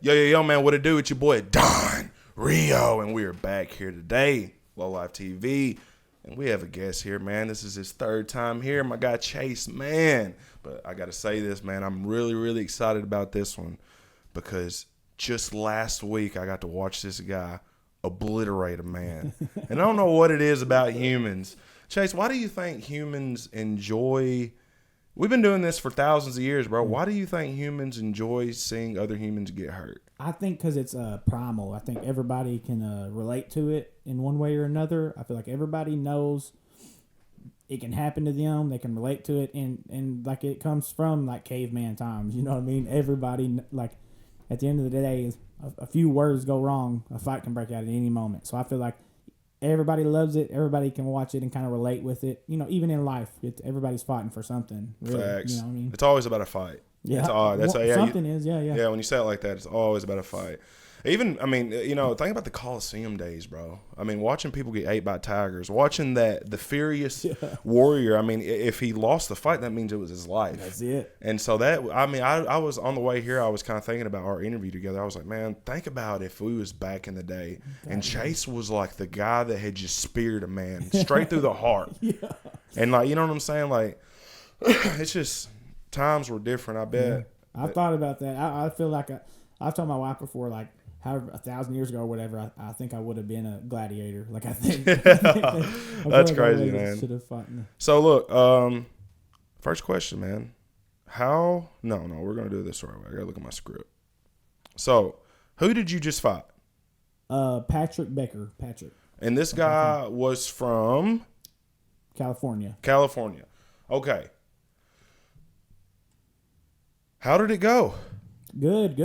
Yo, man, what it do? It's your boy Don Rio, and we are back here today, Low Life TV, and we have a guest here, man. This is his third time here, my guy Chase Mann. But I got to say this, man, I'm really, really excited about this one because just last week I got to watch this guy obliterate a man. And I don't know what it is about humans. Chase, why do you think humans enjoy... We've been doing this for thousands of years, bro. Why do you think humans enjoy seeing other humans get hurt? I think because it's primal. I think everybody can relate to it in one way or another. I feel like everybody knows it can happen to them. They can relate to it, and like it comes from like caveman times. You know what I mean? Everybody, like at the end of the day, a few words go wrong, a fight can break out at any moment. So I feel like everybody loves it. Everybody can watch it and kind of relate with it. You know, even in life, everybody's fighting for something. Really, Facts. you know what I mean? It's always about a fight. Yeah, Something is. Yeah, when you say it like that, it's always about a fight. Even, I mean, you know, think about the Coliseum days, bro. I mean, watching people get ate by tigers, watching the furious warrior. I mean, if he lost the fight, that means it was his life. That's it. And so that, I mean, I was on the way here, I was kind of thinking about our interview together. I was like, man, think about if we was back in the day and Chase was like the guy that had just speared a man straight through the heart. Yeah. And like, you know what I'm saying? Like, it's just, times were different, I bet. Yeah. I thought about that. I feel like I've told my wife before, like, however 1,000 years ago or whatever, I think I would have been a gladiator. Like I think that's crazy, man. Should have fought. So look, first question, man. No, we're gonna do this the right way. I gotta look at my script. So, who did you just fight? Patrick Becker. And this guy was from California. Okay. How did it go? Good.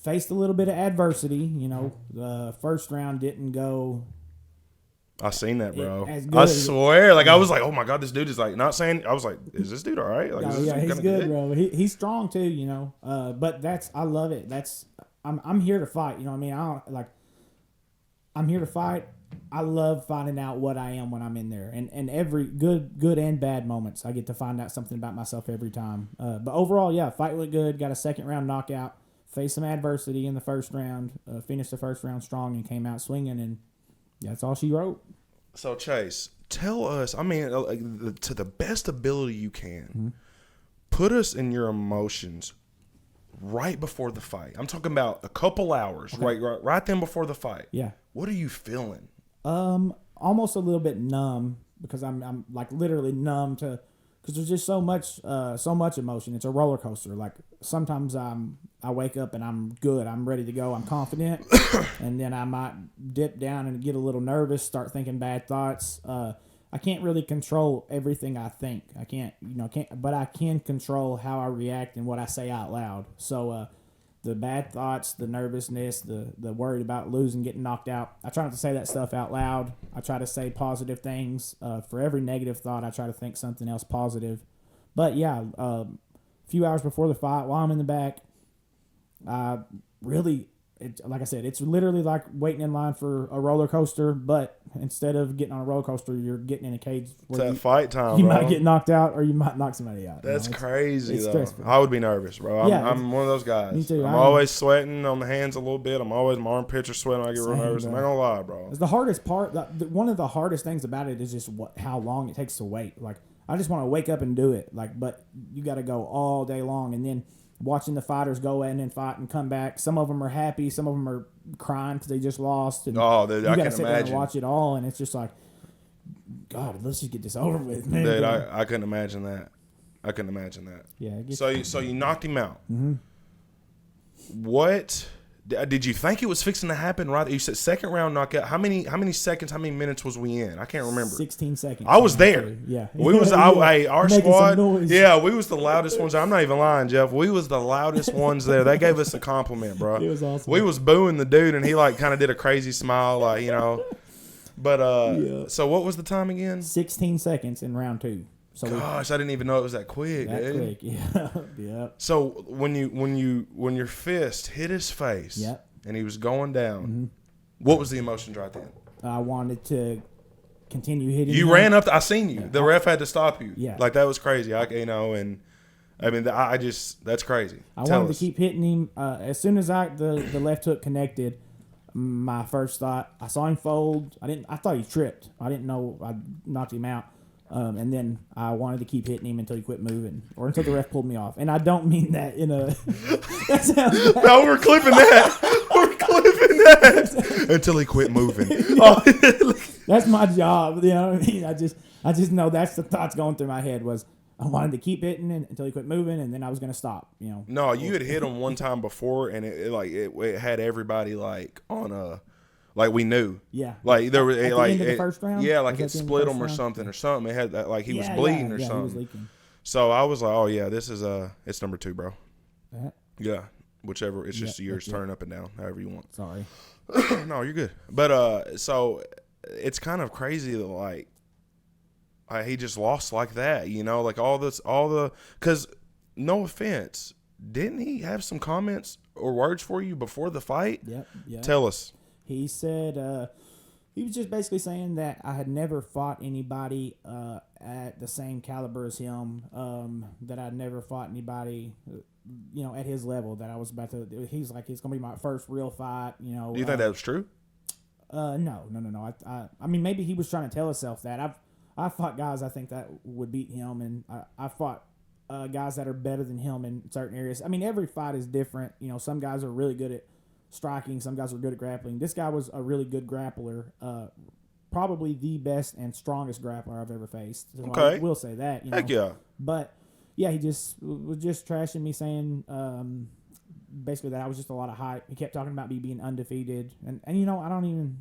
Faced a little bit of adversity, you know. The first round didn't go. I seen that, bro. I swear, like I was like, oh my god, this dude is like not saying. I was like, is this dude all right? Like, he's good, bro. He's strong too, you know. But I love it. I'm here to fight. You know what I mean? I'm here to fight. I love finding out what I am when I'm in there, and every good and bad moments, I get to find out something about myself every time. But overall, yeah, fight went good. Got a second round knockout. Faced some adversity in the first round, finished the first round strong, and came out swinging, and that's all she wrote. So, Chase, tell us, I mean, to the best ability you can, put us in your emotions right before the fight. I'm talking about a couple hours, right then before the fight. Yeah. What are you feeling? Almost a little bit numb because I'm like literally numb to, because there's just so much emotion. It's a roller coaster. Like sometimes I wake up and I'm good. I'm ready to go. I'm confident. And then I might dip down and get a little nervous, start thinking bad thoughts. I can't really control everything I think. I can't, but I can control how I react and what I say out loud. So, the bad thoughts, the nervousness, the worried about losing, getting knocked out. I try not to say that stuff out loud. I try to say positive things. For every negative thought, I try to think something else positive. But yeah, a few hours before the fight, while I'm in the back, like I said, it's literally like waiting in line for a roller coaster, but instead of getting on a roller coaster, you're getting in a cage. It's that fight time, you bro. might get knocked out or you might knock somebody out. That's crazy, though. Stressful. I would be nervous, bro. I'm one of those guys. Me too. I'm always sweating on the hands a little bit. I'm always, my armpits are sweating when I get real nervous. I'm not going to lie, bro. It's the hardest part. One of the hardest things about it is just how long it takes to wait. Like, I just want to wake up and do it. Like, but you got to go all day long, and then watching the fighters go in and fight and come back. Some of them are happy. Some of them are crying because they just lost. And I you got to sit there and watch it all, and it's just like, God, let's just get this over with, man. Dude, I couldn't imagine that. Yeah. So you knocked him out. Mm-hmm. What did you think it was fixing to happen? Right, you said second round knockout. How many seconds? How many minutes was we in? I can't remember. 16 seconds. I was there. Yeah, we was. Our squad. Yeah, we was the loudest ones. I'm not even lying, Jeff. We was the loudest ones there. They gave us a compliment, bro. It was awesome. We was booing the dude, and he like kind of did a crazy smile, like, you know. But So what was the time again? 16 seconds in round 2. So gosh, I didn't even know it was that quick. Quick, yeah. Yep. So when your fist hit his face, yep, and he was going down, what was the emotions right then? I wanted to continue hitting. You ran up. I seen you. The ref had to stop you. Yeah. Like that was crazy. And I mean, I just that's crazy. I wanted to keep hitting him. As soon as the left hook connected, my first thought, I saw him fold. I thought he tripped. I didn't know I knocked him out. And then I wanted to keep hitting him until he quit moving, or until the ref pulled me off. And I don't mean that in a. That sounds bad. No, we're clipping that. We're clipping that until he quit moving. That's my job. You know what I mean? I just know that's the thoughts going through my head was I wanted to keep hitting until he quit moving, and then I was going to stop. You know. No, you had hit him one time before, and it had everybody like on a. Like we knew, yeah. Like there was at the end of the first round, yeah. Like it split him or something. It had that like he was bleeding or something. He was leaking. So I was like, oh yeah, this is it's number 2, bro. Yeah, whichever. It's just yours. Turn up and down, however you want. Sorry. No, you're good. But so it's kind of crazy that like he just lost like that. You know, like because no offense, didn't he have some comments or words for you before the fight? Yep. Tell us. He said he was just basically saying that I had never fought anybody at the same caliber as him, that I'd never fought anybody, at his level, that I was about to. He's like, it's going to be my first real fight, Do you think that was true? No. I mean, maybe he was trying to tell himself that. I've fought guys I think that would beat him, and I fought guys that are better than him in certain areas. I mean, every fight is different. Some guys are really good at striking, some guys were good at grappling. This guy was a really good grappler, probably the best and strongest grappler I've ever faced. So okay, I will say that. Heck yeah. But yeah, he was just trashing me, saying basically that I was just a lot of hype. He kept talking about me being undefeated, and I don't even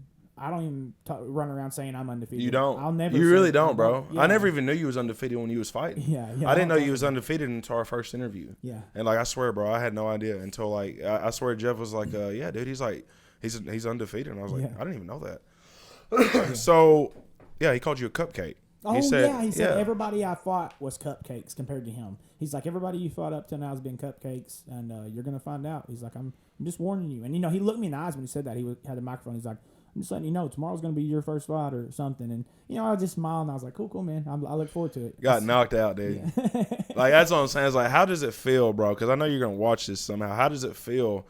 run around saying I'm undefeated. You don't. I'll never. You really don't, bro. Yeah. I never even knew you was undefeated when you was fighting. Yeah. I didn't know you was undefeated until our first interview. Yeah. And like I swear, bro, I had no idea until like I swear Jeff was like, yeah, dude, he's like he's undefeated, and I was like, I didn't even know that. So yeah, he called you a cupcake. Oh, he said everybody I fought was cupcakes compared to him. He's like, everybody you fought up to now has been cupcakes, and you're going to find out. He's like, I'm just warning you. And, he looked me in the eyes when he said that. He had the microphone. He's like, I'm just letting you know, tomorrow's going to be your first fight or something. And, I just smiled, and I was like, cool, man. I look forward to it. Got knocked out, dude. Yeah. Like, that's what I'm saying. It's like, how does it feel, bro? Because I know you're going to watch this somehow. How does it feel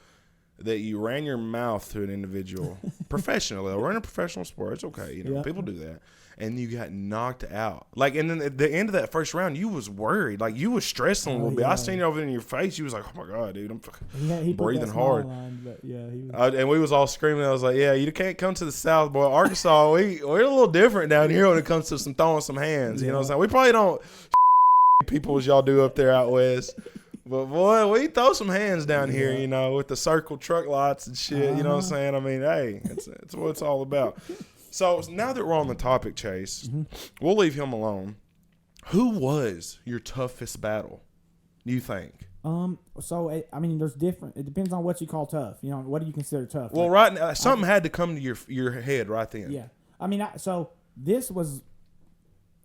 that you ran your mouth to an individual professionally? We're in a professional sport. It's okay. People do that. And you got knocked out. Like, and then at the end of that first round, you was worried. Like, you was stressing a little bit. I seen it over in your face. You was like, oh, my God, dude. I'm breathing hard. And we was all screaming. I was like, yeah, you can't come to the South, boy. Arkansas, we're a little different down here when it comes to some throwing some hands. You know what I'm saying? We probably don't people as y'all do up there out west. But, boy, we throw some hands down here, with the circle truck lots and shit. You know what I'm saying? I mean, hey, it's what it's all about. So now that we're on the topic, Chase, we'll leave him alone. Who was your toughest battle, you think? So I mean, there's different. It depends on what you call tough. What do you consider tough? Well, right now, something had to come to your head right then. Yeah, I mean, so this was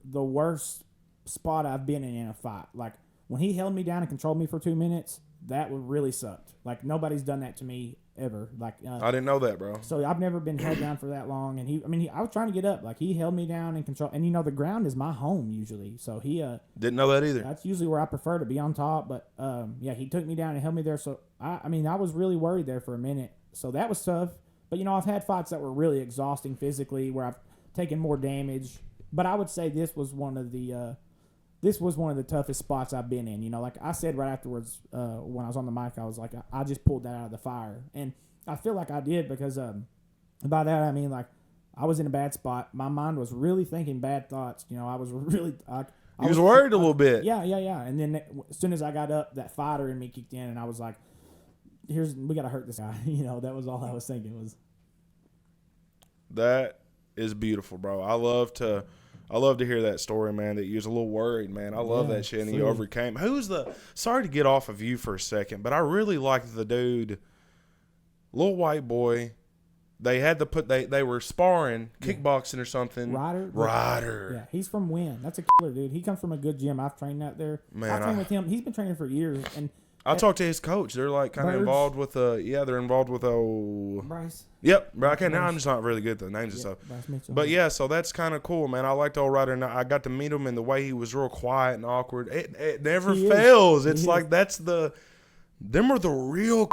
the worst spot I've been in a fight. Like when he held me down and controlled me for 2 minutes, that would really sucked. Like nobody's done that to me ever. Like I didn't know that, bro. So I've never been held down for that long. And I was trying to get up. Like he held me down and control. And the ground is my home usually. So he didn't know that either. That's usually where I prefer to be on top. But he took me down and held me there. So I was really worried there for a minute. So that was tough. But I've had fights that were really exhausting physically where I've taken more damage. But I would say this was one of the toughest spots I've been in. Like I said right afterwards when I was on the mic, I was like, I just pulled that out of the fire. And I feel like I did because by that I mean like I was in a bad spot. My mind was really thinking bad thoughts. I was really I was worried a little bit. Yeah. And then as soon as I got up, that fighter in me kicked in, and I was like, we got to hurt this guy. That was all I was thinking was. That is beautiful, bro. I love to hear that story, man, that you was a little worried, man. I love that shit, and you overcame. Sorry to get off of you for a second, but I really liked the dude, little white boy. They had to they were sparring, kickboxing or something. Ryder. Yeah, he's from Wynn. That's a killer, dude. He comes from a good gym. I've trained out there. Man, I've trained with him. He's been training for years, and I talked to his coach. They're like kind of involved with they're involved with Bryce. Yep, but I can't. Now I'm just not really good at the names and stuff. Bryce Mitchell. But yeah, so that's kind of cool, man. I liked old Ryder, and I got to meet him, and the way he was real quiet and awkward. It never fails. It's like them are the real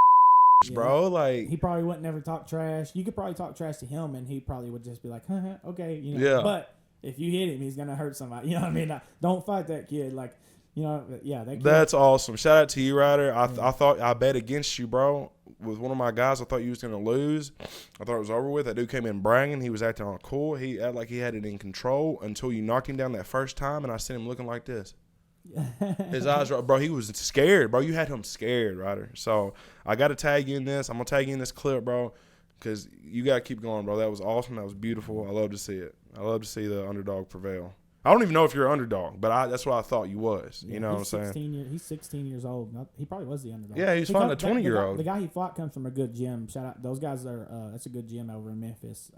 bro. Like he probably wouldn't never talk trash. You could probably talk trash to him, and he probably would just be like, okay, Yeah. But if you hit him, he's gonna hurt somebody. You know what I mean? Don't fight that kid. Like, that kid. That's awesome. Shout out to you, Ryder. I bet against you, bro. With one of my guys, I thought you was gonna lose. I thought it was over with. That dude came in bragging. He was acting all cool. He acted like he had it in control until you knocked him down that first time, and I seen him looking like this. His eyes, bro, he was scared, bro. You had him scared, Ryder. So I got to tag you in this. I'm gonna tag you in this clip, bro, because you got to keep going, bro. That was awesome. That was beautiful. I love to see it. I love to see the underdog prevail. I don't even know if you're an underdog, but that's what I thought you was. You know what I'm saying? He's 16 years old. He probably was the underdog. Yeah, he's fighting a 20-year-old. The guy he fought comes from a good gym. Shout out. Those guys are. That's a good gym over in Memphis.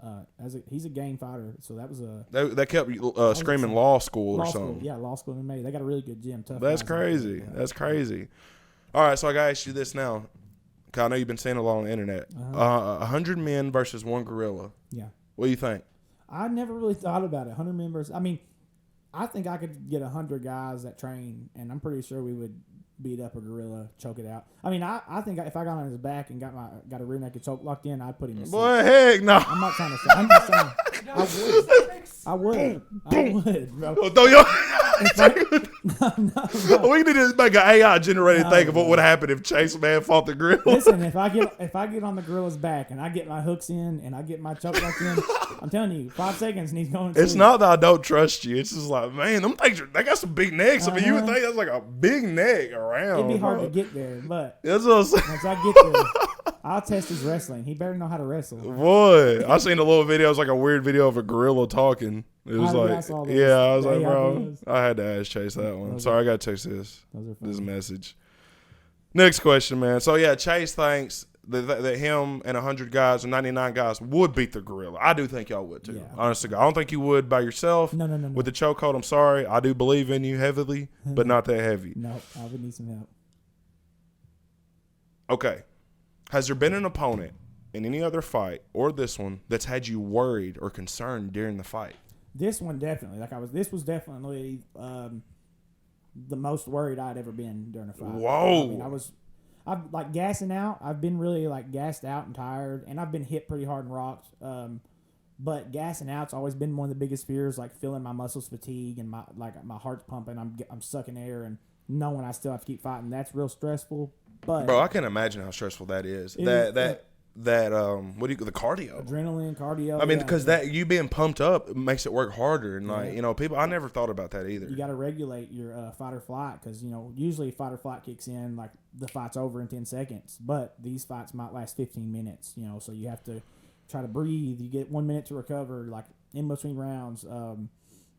He's a game fighter, so that was a. They kept screaming law school or something. Yeah, law school in May. They got a really good gym. Tough. That's crazy. That's crazy. All right, so I gotta ask you this now. Cause I know you've been seeing a lot on the internet. 100 men versus one gorilla. Yeah. What do you think? I never really thought about it. 100 men versus. I mean, I think I could get 100 guys that train, and I'm pretty sure we would beat up a gorilla, choke it out. I mean, I think if I got on his back and got a rear naked choke locked in, I'd put him in sleep. Boy, heck no. I'm not trying to say. I'm just saying. I would, bro. No. We need to make an AI generated thing of what would happen if Chase Mann fought the gorilla. Listen, if I get on the gorilla's back and I get my hooks in and I get my choke locked in, I'm telling you, 5 seconds and he's going to It's sleep. not that I don't trust you. It's just like, man, them things they got some big necks. I mean, you would think that's like a big neck around. It'd be hard to get there, but that's what I'm saying. once I get there, I'll test his wrestling. He better know how to wrestle. Boy, I seen a little video. It was like a weird video of a gorilla talking. It was I was like, bro, I had to ask Chase that one. Sorry, I got to text this message. Next question, man. So, yeah, Chase thinks that him and 100 guys or 99 guys would beat the gorilla. I do think y'all would, too. Yeah. Honestly, I don't think you would by yourself. No. With the chokehold, I'm sorry. I do believe in you heavily, but not that heavy. No, I would need some help. Okay. Has there been an opponent in any other fight or this one that's had you worried or concerned during the fight? This one definitely. This was definitely the most worried I'd ever been during a fight. Whoa! I mean, I'm like gassing out. I've been really like gassed out and tired, and I've been hit pretty hard and rocked. But gassing out's always been one of the biggest fears. Like feeling my muscles fatigue and my heart's pumping. I'm sucking air and knowing I still have to keep fighting. That's real stressful. But bro, I can imagine how stressful that is. What do you the cardio? Adrenaline, cardio. I mean, because that you being pumped up makes it work harder, and people. I never thought about that either. You got to regulate your fight or flight because usually fight or flight kicks in like the fight's over in 10 seconds, but these fights might last 15 minutes. So you have to try to breathe. You get 1 minute to recover, like in between rounds.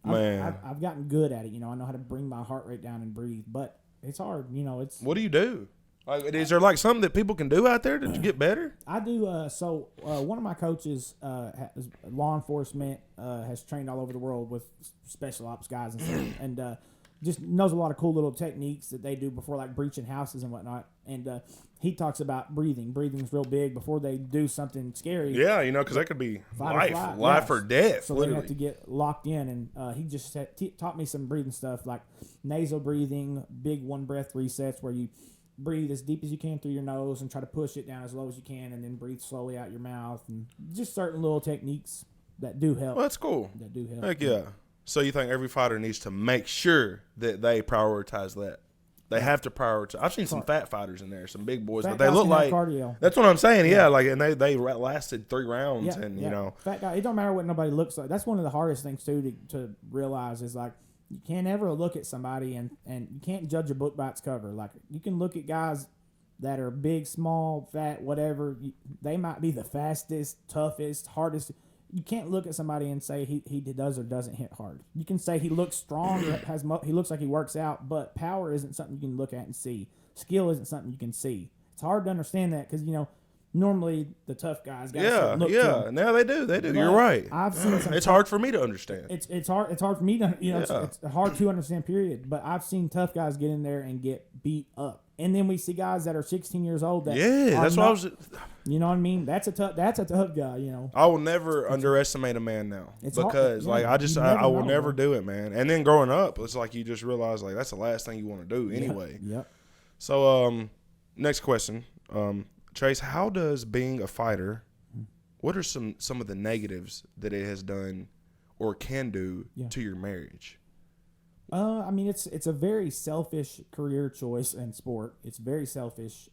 I've gotten good at it. I know how to bring my heart rate down and breathe, but it's hard. It's what do you do? Like, is there like something that people can do out there to get better? I do. One of my coaches, law enforcement, has trained all over the world with special ops guys and stuff, and just knows a lot of cool little techniques that they do before like breaching houses and whatnot. And he talks about breathing. Breathing's real big before they do something scary. Yeah, because that could be life or death. So literally. They have to get locked in, and he just taught me some breathing stuff like nasal breathing, big one breath resets where you breathe as deep as you can through your nose and try to push it down as low as you can, and then breathe slowly out your mouth, and just certain little techniques that do help. Well, that's cool. That do help. Heck yeah. So you think every fighter needs to make sure that they prioritize that? They have to prioritize. I've seen some fat fighters in there, some big boys, but they look like cardio. That's what I'm saying. Yeah, and they lasted 3 rounds, fat guy. It don't matter what nobody looks like. That's one of the hardest things too to realize is like. You can't ever look at somebody and you can't judge a book by its cover. Like, you can look at guys that are big, small, fat, whatever. They might be the fastest, toughest, hardest. You can't look at somebody and say he does or doesn't hit hard. You can say he looks strong or he looks like he works out, but power isn't something you can look at and see. Skill isn't something you can see. It's hard to understand that because, normally the tough guys got look to them. Now they do. You're right. I've seen some. It's hard for me to understand. It's hard for me to it's hard to understand. Period. But I've seen tough guys get in there and get beat up. And then we see guys that are 16 years old. That that's what I was. You know what I mean? That's a tough guy. You know. I will never underestimate a man now because hard, I will never do it, man. And then growing up, it's like you just realize like that's the last thing you want to do anyway. Yep. So next question, Chase, how does being a fighter? What are some of the negatives that it has done or can do to your marriage? I mean, it's a very selfish career choice and sport. It's very selfish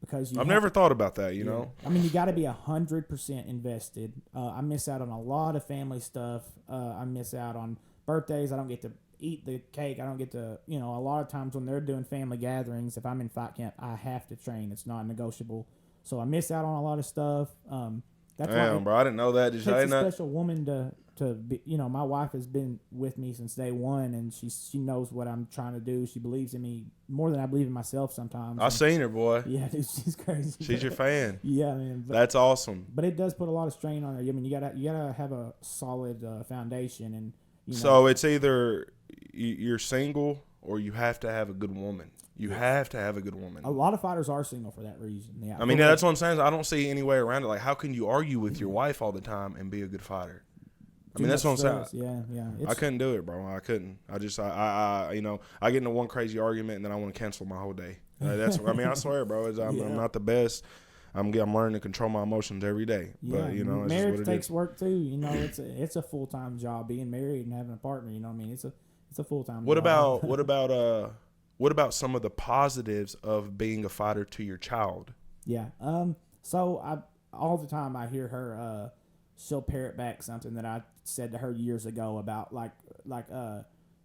because I've never thought about that. You know, I mean, you got to be 100% invested. I miss out on a lot of family stuff. I miss out on birthdays. I don't get to eat the cake. I don't get to, a lot of times when they're doing family gatherings, if I'm in fight camp, I have to train. It's not negotiable. So I miss out on a lot of stuff. That's Damn, bro, I didn't know that. It takes a special woman to be, my wife has been with me since day one, and she knows what I'm trying to do. She believes in me more than I believe in myself sometimes. I've seen her, boy. Yeah, dude, she's crazy. She's your fan. Yeah, man. That's awesome. But it does put a lot of strain on her. I mean, you gotta have a solid foundation, and So it's either you're single or you have to have a good woman. You have to have a good woman. A lot of fighters are single for that reason. Yeah, I mean, that's what I'm saying. I don't see any way around it. Like, how can you argue with your wife all the time and be a good fighter? I mean, that's what I'm saying. Yeah. I couldn't do it, bro. I couldn't. I just, I get into one crazy argument and then I want to cancel my whole day. That's. I mean, I swear, bro. I'm not the best. I'm learning to control my emotions every day. Yeah, But it's marriage just what it takes is. work too. It's a full time job being married and having a partner. You know what I mean? It's a full time. What job. What about some of the positives of being a fighter to your child? Yeah. So all the time I hear her. She'll parrot back something that I said to her years ago about like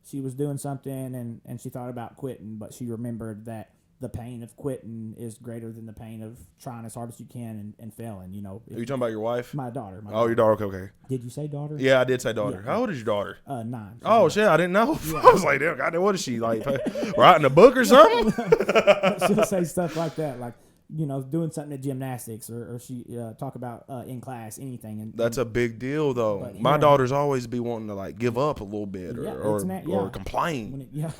she was doing something and she thought about quitting, but she remembered that the pain of quitting is greater than the pain of trying as hard as you can and failing. Are you talking about your wife? My daughter. Your daughter. Okay. Did you say daughter? Yeah, I did say daughter. Yeah. How old is your daughter? 9. Oh, shit, I didn't know. Yeah. I was like, damn, God, what is she, like, writing a book or something? She'll say stuff like that, like, doing something at gymnastics or she talk about in class, anything. And that's a big deal, though. My daughter's always be wanting to, like, give up a little bit or complain. Yeah.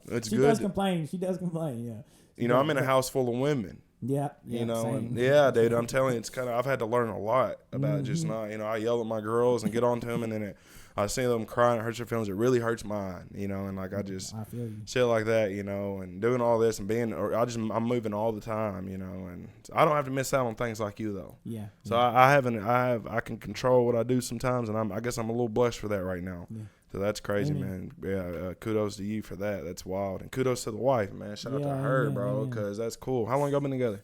It's she good. She does complain, yeah. I'm in a house full of women. Yeah. And dude, I'm telling you, it's kind of, I've had to learn a lot about just not, I yell at my girls and get on to them, and then I see them crying, it hurts their feelings, it really hurts mine, and like I feel you. Shit like that, and doing all this and I'm moving all the time, and I don't have to miss out on things like you though. Yeah. So I can control what I do sometimes, and I guess I'm a little blessed for that right now. Yeah. So that's crazy, man. Yeah, kudos to you for that. That's wild. And kudos to the wife, man. Shout out to her, bro, because that's cool. How long y'all been together?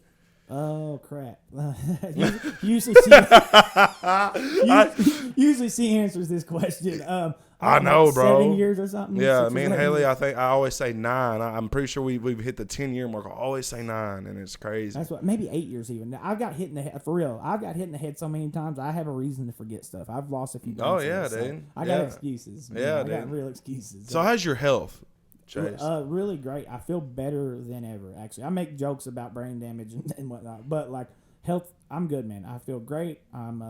Oh, crap. Usually she answers this question. I know, bro. 7 years or something. Yeah, me and Haley, I think I always say 9. I'm pretty sure we've hit the 10-year mark. I always say 9, and it's crazy. That's maybe 8 years even. I got hit in the head, for real. I've got hit in the head so many times, I have a reason to forget stuff. I've lost a few things. Oh, yeah, so dude. I got excuses. Yeah, I got real excuses. So how's your health, Chase? Really great. I feel better than ever, actually. I make jokes about brain damage and whatnot, but, like, health, I'm good, man. I feel great. I'm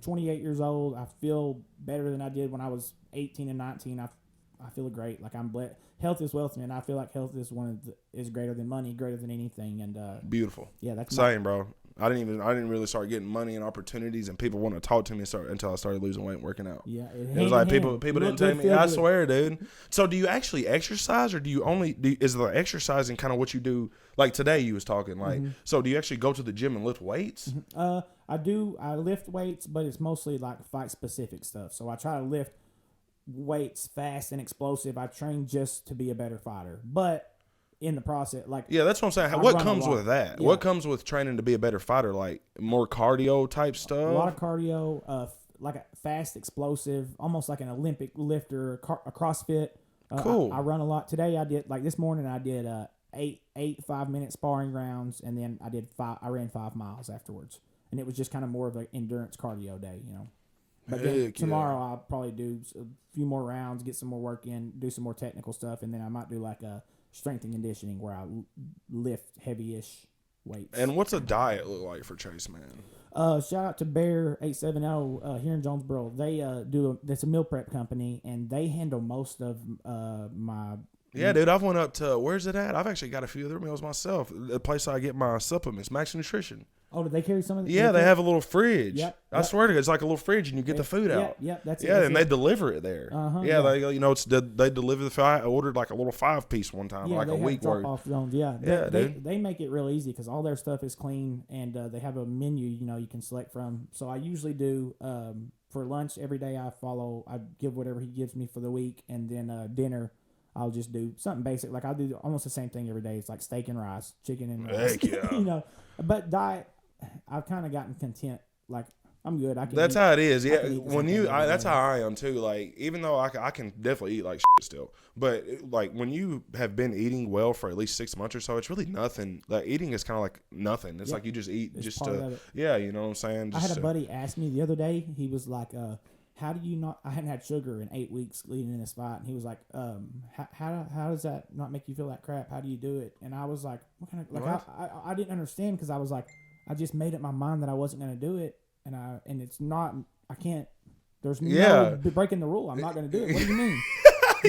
28 years old. I feel better than I did when I was 18 and 19. I feel great. Like, I'm blessed. Health is wealth, man. I feel like health is is greater than money, greater than anything. And beautiful. Yeah, that's same, bro. I didn't really start getting money and opportunities, and people want to talk to me until I started losing weight and working out. Yeah, it was like people didn't tell me. I swear, dude. So, do you actually exercise, or do you is the exercising kind of what you do? Like today, you was talking like. Mm-hmm. So, do you actually go to the gym and lift weights? Mm-hmm. I do. I lift weights, but it's mostly like fight specific stuff. So I try to lift weights fast and explosive. I train just to be a better fighter, but in the process, like, yeah, that's what I'm saying. What comes with that? Yeah. What comes with training to be a better fighter? Like more cardio type stuff. A lot of cardio, like a fast, explosive, almost like an Olympic lifter, a CrossFit. Cool. I run a lot. Today I did, like this morning I did 8 5-minute sparring rounds, and then I ran 5 miles afterwards, and it was just kind of more of an endurance cardio day, But then tomorrow I'll probably do a few more rounds, get some more work in, do some more technical stuff, and then I might do like a strength and conditioning where I lift heavy-ish weights. And what's a diet look like for Chase Mann? Shout out to Bear 870 here in Jonesboro. They that's a meal prep company, and they handle most of my Yeah, dude, I've went up to, where's it at? I've actually got a few of their meals myself. The place I get my supplements, Max Nutrition. Oh, did they carry some of the? Yeah, they have a little fridge. Yep. I swear to God, it's like a little fridge, and you get the food out. Yep, that's it. Yeah, That's and it. they deliver it there. Yeah, they they deliver the. I ordered like a little 5-piece one time, like they a have week worth. drop-off zones. Yeah, dude. They make it real easy because all their stuff is clean, and they have a menu you can select from. So I usually do for lunch every day. I give whatever he gives me for the week, and then dinner. I'll just do something basic. Like I do almost the same thing every day. It's like steak and rice, chicken and rice. Heck yeah. But diet, I've kind of gotten content. Like I'm good. That's how it is. Yeah, that's how I am too. Like even though I can definitely eat like shit still, but like when you have been eating well for at least 6 months or so, it's really nothing. Like eating is kind of like nothing. It's like you just eat just to. Yeah, you know what I'm saying. I had a buddy ask me the other day. He was like, how do you not? I hadn't had sugar in 8 weeks leading in this fight, and he was like, how does that not make you feel that crap? How do you do it? And I was like, what kind of like I didn't understand because I was like, I just made up my mind that I wasn't going to do it, and it's not. I can't. There's no breaking the rule. I'm not going to do it. What do you mean?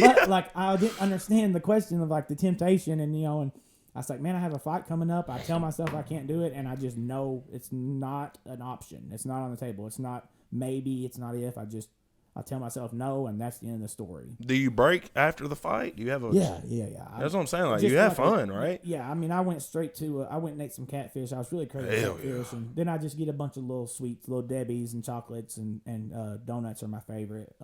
But like I didn't understand the question of like the temptation, and and I was like, man, I have a fight coming up. I tell myself I can't do it, and I just know it's not an option. It's not on the table. It's not maybe. It's not if. I tell myself no, and that's the end of the story. Do you break after the fight? Do you have a Yeah. That's what I'm saying. Like you have fun, right? Yeah, I mean, I went straight to. I went and ate some catfish. I was really crazy catfish, and then I just get a bunch of little sweets, little Debbie's and chocolates, and donuts are my favorite.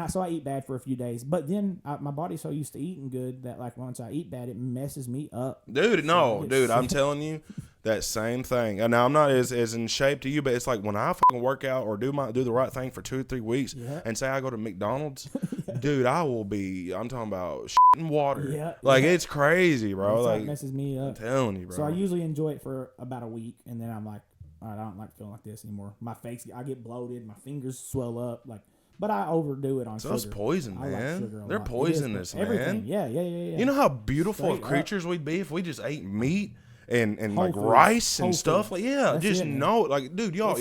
So I eat bad for a few days, but then my body's so used to eating good that like once I eat bad, it messes me up. Dude, I'm telling you. That same thing. And now I'm not as in shape to you, but it's like when I fucking work out or do the right thing for 2 or 3 weeks and say I go to McDonald's, dude, I'm talking about shitting water. It's crazy, bro. Like it messes me up. I'm telling you, bro. So I usually enjoy it for about a week, and then I'm like, all right, I don't like feeling like this anymore. My face, I get bloated, my fingers swell up, but I overdo it on sugar. That's poison, man. Like sugar They're poisonous, man. Everything. Yeah. You know how beautiful of creatures we'd be if we just ate meat and like rice and stuff. Like, just know, like, dude, y'all,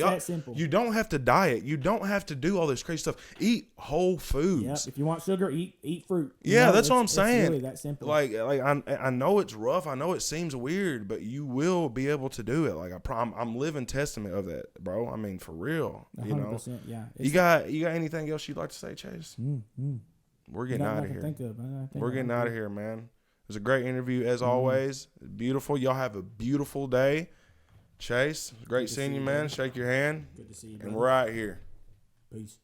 you don't have to diet. You don't have to do all this crazy stuff. Eat whole foods. Yep. If you want sugar, eat fruit. That's what I'm saying. It's really that simple. Like I know it's rough. I know it seems weird, but you will be able to do it. Like I'm living testament of that, bro. I mean, for real. 100%, yeah. You got anything else you'd like to say, Chase? We're getting out of here. We're getting out of here, man. It was a great interview as always. Beautiful. Y'all have a beautiful day. Chase, great seeing you, man. Shake your hand. Good to see you, brother. And we're out here. Peace.